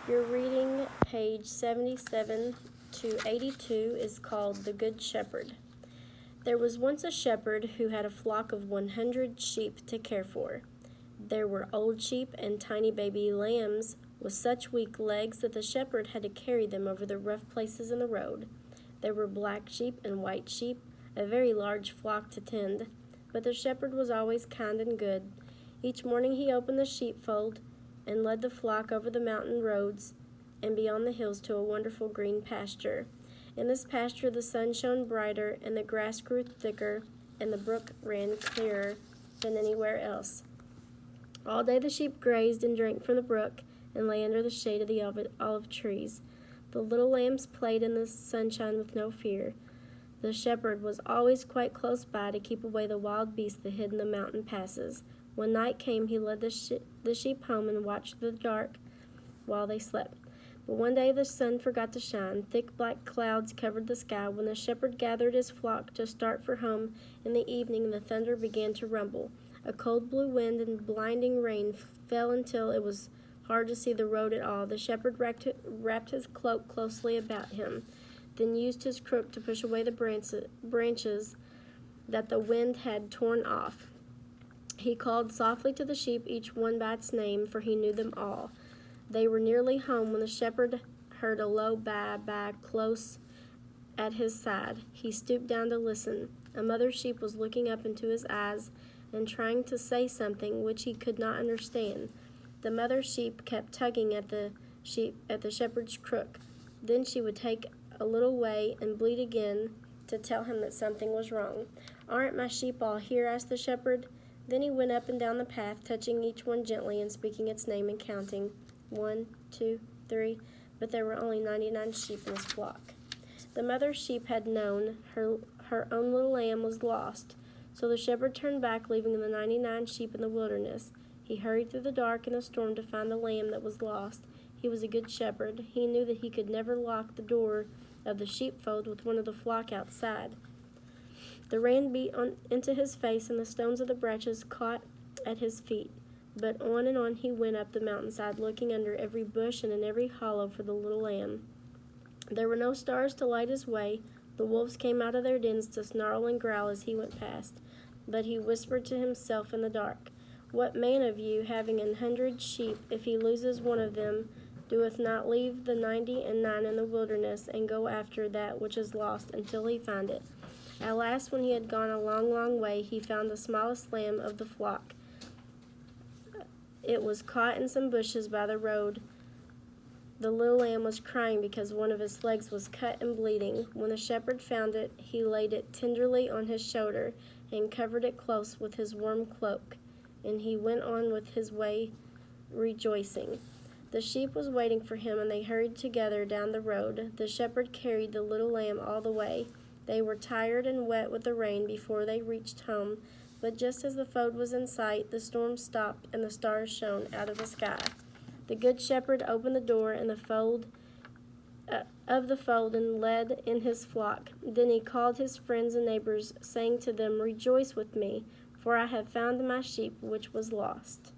Your reading, page 77 to 82, is called The Good Shepherd. There was once a shepherd who had a flock of 100 sheep to care for. There were old sheep and tiny baby lambs with such weak legs that the shepherd had to carry them over the rough places in the road. There were black sheep and white sheep, a very large flock to tend, but the shepherd was always kind and good. Each morning he opened the sheepfold and led the flock over the mountain roads and beyond the hills to a wonderful green pasture. In this pasture the sun shone brighter, and the grass grew thicker, and the brook ran clearer than anywhere else. All day the sheep grazed and drank from the brook, and lay under the shade of the olive trees. The little lambs played in the sunshine with no fear. The shepherd was always quite close by to keep away the wild beasts that hid in the mountain passes. When night came, he led the sheep home and watched the dark while they slept. But one day the sun forgot to shine. Thick black clouds covered the sky. When the shepherd gathered his flock to start for home in the evening, the thunder began to rumble. A cold blue wind and blinding rain fell until it was hard to see the road at all. The shepherd wrapped his cloak closely about him, then used his crook to push away the branches that the wind had torn off. He called softly to the sheep, each one by its name, for he knew them all. They were nearly home when the shepherd heard a low baa close at his side. He stooped down to listen. A mother sheep was looking up into his eyes and trying to say something which he could not understand. The mother sheep kept tugging at the shepherd's crook. Then she would take a little way and bleat again to tell him that something was wrong. "Aren't my sheep all here?" asked the shepherd. Then he went up and down the path, touching each one gently and speaking its name and counting. 1, 2, 3, but there were only 99 sheep in his flock. The mother sheep had known her own little lamb was lost, so the shepherd turned back, leaving the 99 sheep in the wilderness. He hurried through the dark and the storm to find the lamb that was lost. He was a good shepherd. He knew that he could never lock the door of the sheepfold with one of the flock outside. The rain beat into his face, and the stones of the branches caught at his feet. But on and on he went up the mountainside, looking under every bush and in every hollow for the little lamb. There were no stars to light his way. The wolves came out of their dens to snarl and growl as he went past. But he whispered to himself in the dark, "What man of you, having 100 sheep, if he loses one of them, doeth not leave the 99 in the wilderness, and go after that which is lost until he find it?" At last, when he had gone a long way, he found the smallest lamb of the flock. It was caught in some bushes by the road. The little lamb was crying because one of its legs was cut and bleeding. When the shepherd found it, he laid it tenderly on his shoulder and covered it close with his warm cloak, and he went on with his way rejoicing. The sheep was waiting for him, and they hurried together down the road. The shepherd carried the little lamb all the way. They were tired and wet with the rain before they reached home, but just as the fold was in sight, the storm stopped and the stars shone out of the sky. The good shepherd opened the door of the fold and led in his flock. Then he called his friends and neighbors, saying to them, "Rejoice with me, for I have found my sheep which was lost."